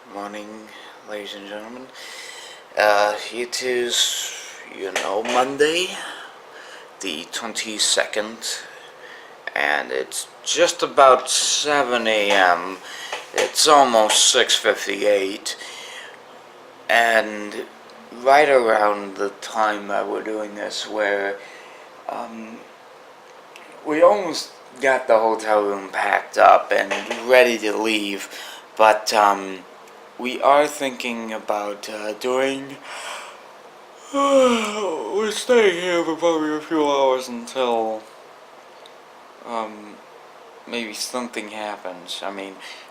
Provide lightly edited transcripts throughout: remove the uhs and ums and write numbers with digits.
Morning, ladies and gentlemen. It is, Monday, the 22nd, and it's just about 7 a.m. It's almost 6:58, and right around the time that we're doing this, where we almost got the hotel room packed up and ready to leave, but we are thinking about doing. We're staying here for probably a few hours until maybe something happens.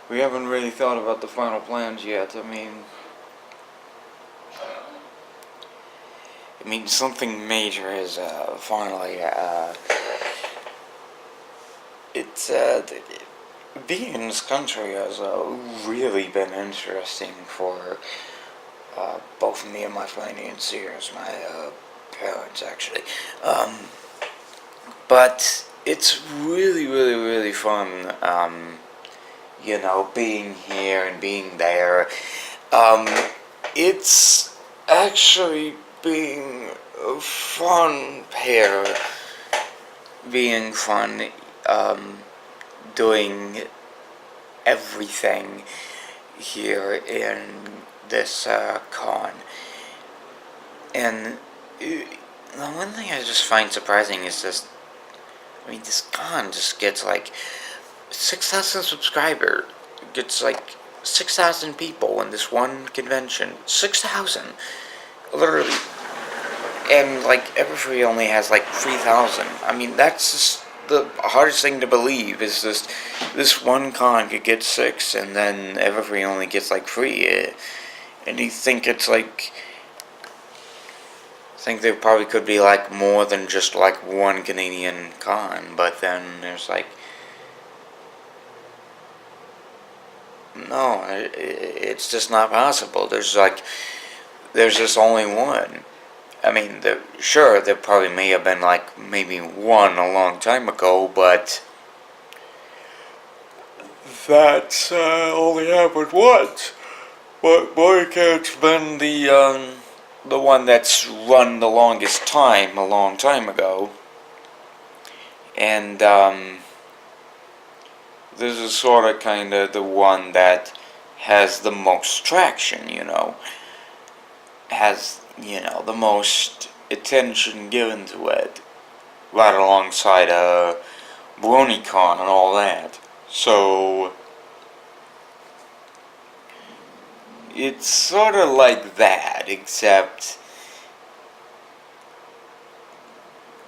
We haven't really thought about the final plans yet. Something major is finally. It's being in this country has really been interesting for both me and my financiers, my parents actually. But it's really, really, really fun, being here and being there. It's actually being a fun pair, being fun, doing everything here in this con. And the one thing I just find surprising is this con just gets like 6,000 subscribers. It gets like 6,000 people in this one convention. 6,000, literally. And like Everfree only has like 3,000. That's just the hardest thing to believe, is just this one con could get 6, and then Everfree only gets like 3. And you think it's like, I think there probably could be like more than just like one Canadian con, but then there's like, no, it's just not possible. There's just only one. Sure, there probably may have been like maybe one a long time ago, but that's only happened once. But BronyCAN's been the one that's run the longest time, a long time ago. And this is sort of kind of the one that has the most traction, has, the most attention given to it, right alongside BronyCAN and all that. So it's sort of like that, except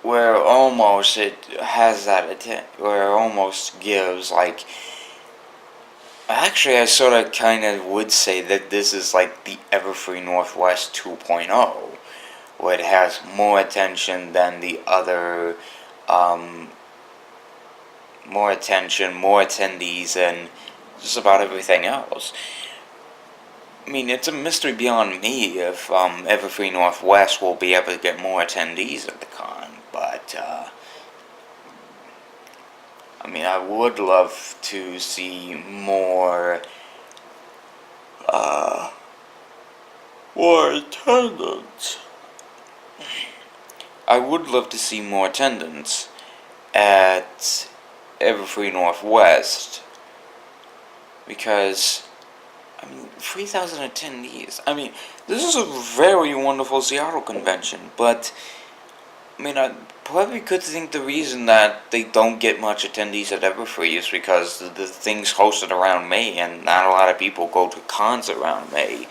where almost it has that where it almost gives like. Actually, I sort of kind of would say that this is like the Everfree Northwest 2.0, where it has more attention than the other, more attention, more attendees, and just about everything else. It's a mystery beyond me if Everfree Northwest will be able to get more attendees at the con, but I would love to see more attendance. I would love to see more attendance at Everfree Northwest, because 3,000 attendees. This is a very wonderful Seattle convention, but I probably could think the reason that they don't get much attendees at Everfree is because the thing's hosted around May, and not a lot of people go to cons around May.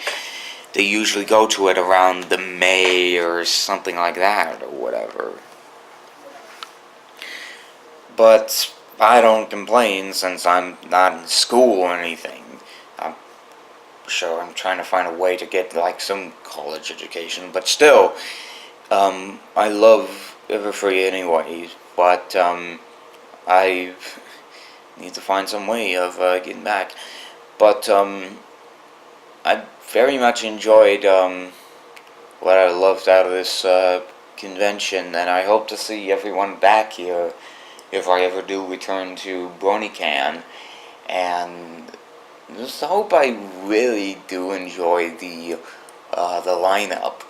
They usually go to it around the May or something like that, or whatever. But I don't complain, since I'm not in school or anything. I'm sure I'm trying to find a way to get like some college education, but still, I love Everfree anyways, but I need to find some way of getting back. But I very much enjoyed what I loved out of this convention, and I hope to see everyone back here if I ever do return to BronyCAN. And just hope I really do enjoy the lineup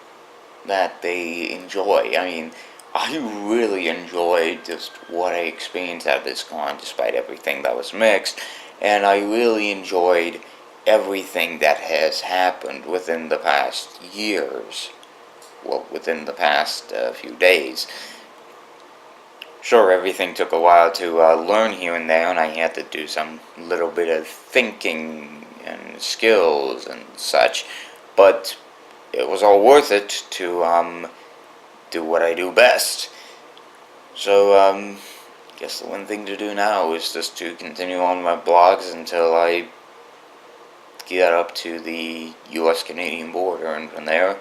that they enjoy. I mean, I really enjoyed just what I experienced at this con, despite everything that was mixed, and I really enjoyed everything that has happened within the past years. Well, within the past few days. Sure, everything took a while to learn here and there, and I had to do some little bit of thinking and skills and such, but it was all worth it to do what I do best. So, guess the one thing to do now is just to continue on my blogs until I get up to the US-Canadian border, and from there,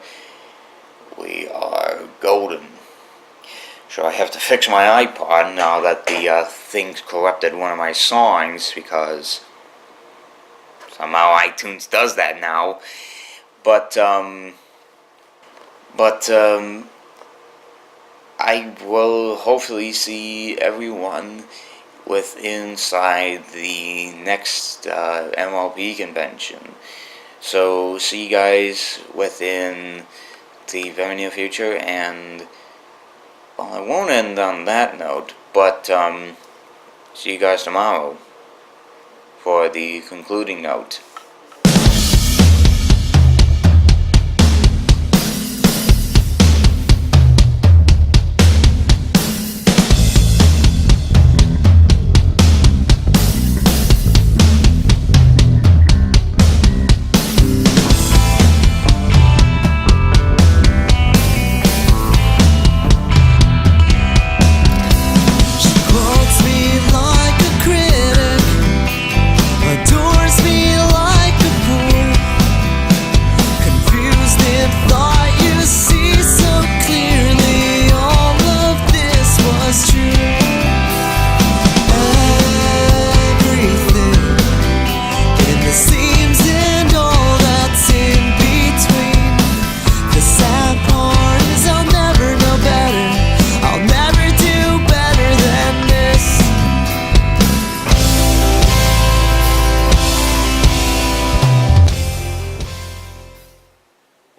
we are golden. So I have to fix my iPod now that the thing's corrupted one of my songs, because somehow iTunes does that now. But I will hopefully see everyone inside the next MLP convention. So see you guys within the very near future, and well, I won't end on that note, but see you guys tomorrow for the concluding note.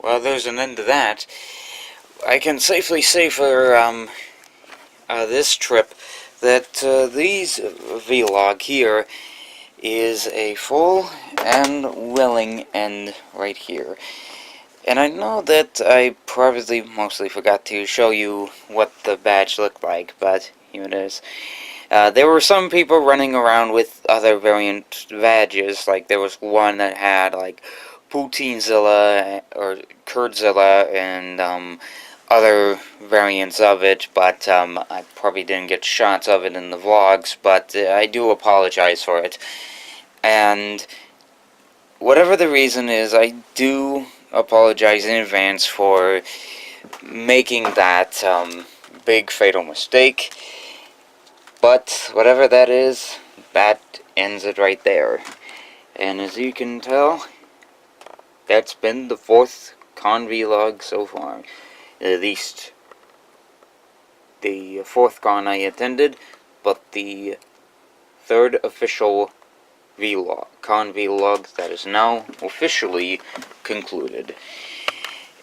Well, there's an end to that. I can safely say for this trip that these vlog here is a full and willing end right here. And I know that I probably mostly forgot to show you what the badge looked like, but here it is. There were some people running around with other variant badges, like there was one that had like Poutinezilla or Kurdzilla and other variants of it, but I probably didn't get shots of it in the vlogs, but I do apologize for it. And whatever the reason is, I do apologize in advance for making that big fatal mistake. But whatever that is, that ends it right there. And as you can tell, that's been the 4th con vlog so far. At least the 4th con I attended, but the 3rd official con vlog that is now officially concluded.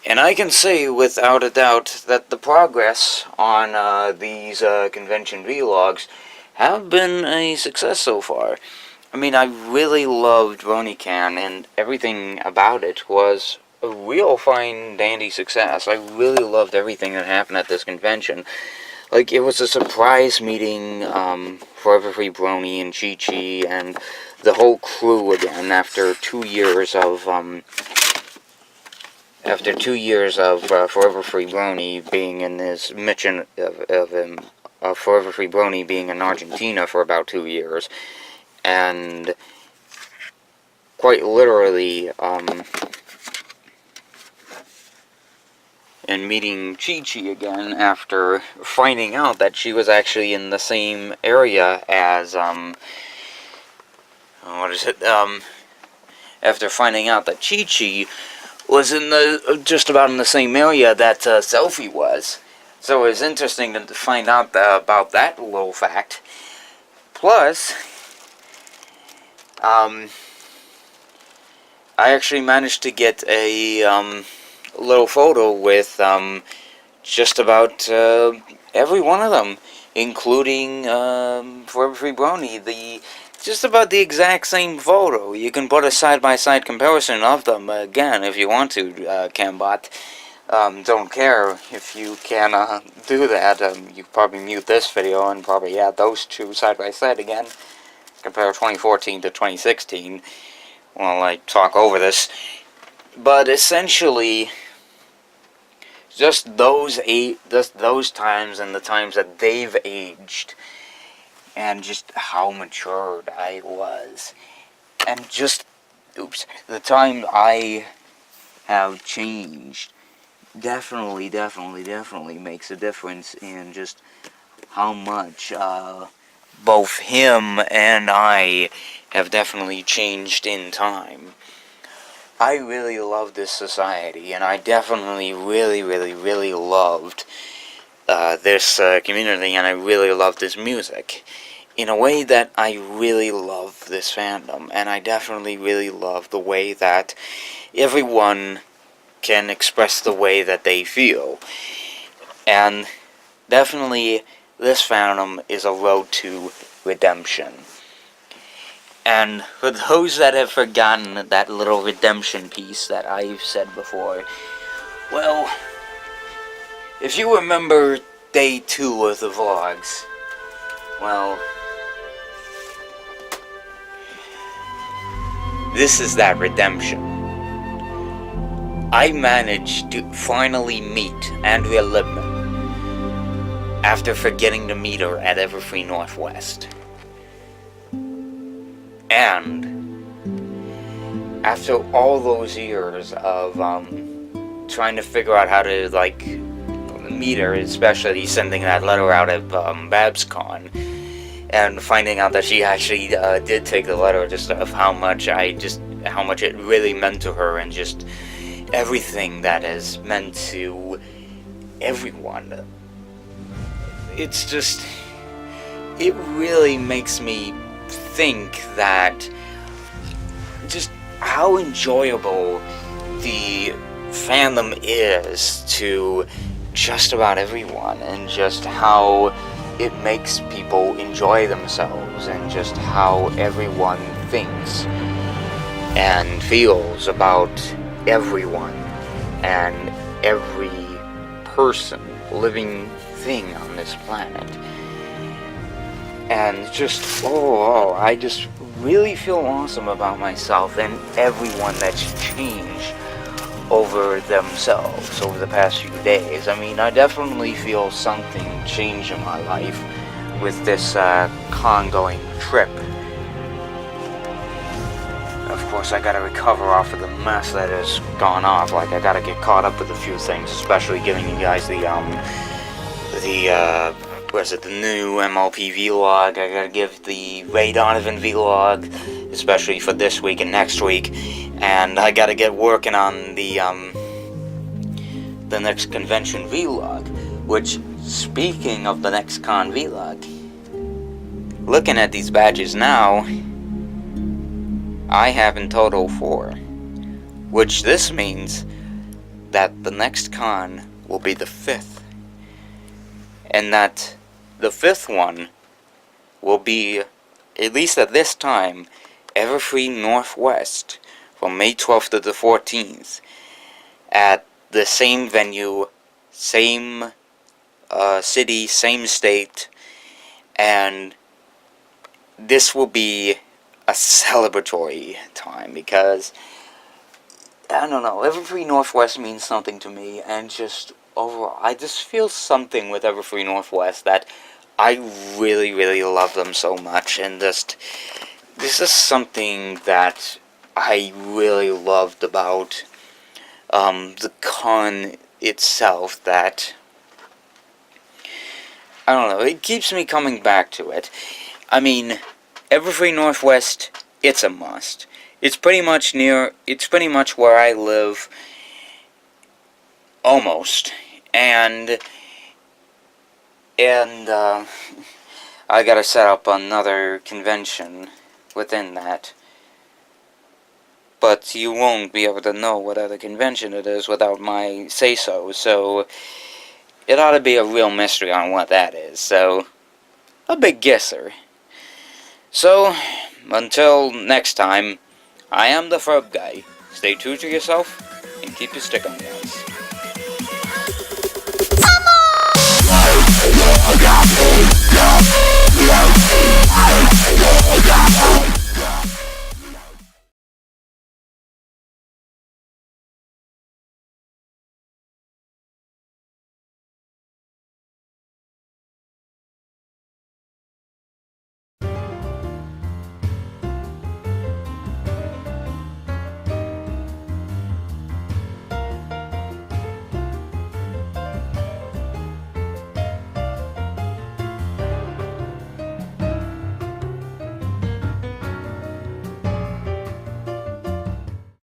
And I can say without a doubt that the progress on these convention vlogs have been a success so far. I mean, I really loved BronyCAN, and everything about it was a real fine dandy success. I really loved everything that happened at this convention. Like, it was a surprise meeting Forever Free Brony and Chi-Chi and the whole crew again after 2 years of Forever Free Brony being in this mission of Forever Free Brony being in Argentina for about 2 years, and quite literally, and meeting Chi-Chi again after finding out that she was actually in the same area as, after finding out that Chi-Chi was in just about in the same area that Selfie was. So it was interesting to find out about that little fact. Plus, I actually managed to get a little photo with just about every one of them, including Ferb Free Brony, just about the exact same photo. You can put a side-by-side comparison of them again if you want to, Cambot. Don't care if you can do that. You probably mute this video and probably add those two side-by-side again. Compare 2014 to 2016 while I talk over this. But essentially, just those times and the times that they've aged, and just how matured I was, and just, the time I have changed, definitely makes a difference in just how much both him and I have definitely changed in time. I really love this society, and I definitely really loved this community, and I really love this music in a way that I really love this fandom, and I definitely really love the way that everyone can express the way that they feel. And definitely this fandom is a road to redemption. And for those that have forgotten that little redemption piece that I've said before, well, if you remember day 2 of the vlogs, well, this is that redemption. I managed to finally meet Andrea Libman after forgetting to meet her at Everfree Northwest. And after all those years of trying to figure out how to meet her, especially sending that letter out at BabsCon, and finding out that she actually did take the letter, just of how much it really meant to her, and just everything that has meant to everyone. It's just, it really makes me think that just how enjoyable the fandom is to just about everyone, and just how it makes people enjoy themselves, and just how everyone thinks and feels about everyone and every person, living thing on this planet. And just, I just really feel awesome about myself and everyone that's changed over themselves over the past few days. I mean, I definitely feel something change in my life with this con-going trip. Of course, I gotta recover off of the mess that has gone off. Like, I gotta get caught up with a few things, especially giving you guys the new MLP vlog. I gotta give the Ray Donovan vlog, especially for this week and next week. And I gotta get working on the next convention vlog. Which, speaking of the next con vlog, looking at these badges now, I have in total 4. Which this means that the next con will be the 5th. And that the 5th one will be, at least at this time, Everfree Northwest from May 12th to the 14th at the same venue, same city, same state, and this will be a celebratory time because, I don't know, Everfree Northwest means something to me, and just overall, I just feel something with Everfree Northwest that I really love them so much, and just, this is something that I really loved about the con itself, that, I don't know, it keeps me coming back to it. I mean, Everfree Northwest, it's a must. It's pretty much where I live, almost, and I gotta set up another convention within that. but you won't be able to know what other convention it is without my say-so, so it ought to be a real mystery on what that is, so a big guesser. So, until next time, I am the Ferb guy. Stay true to yourself, and keep your stick on, guys.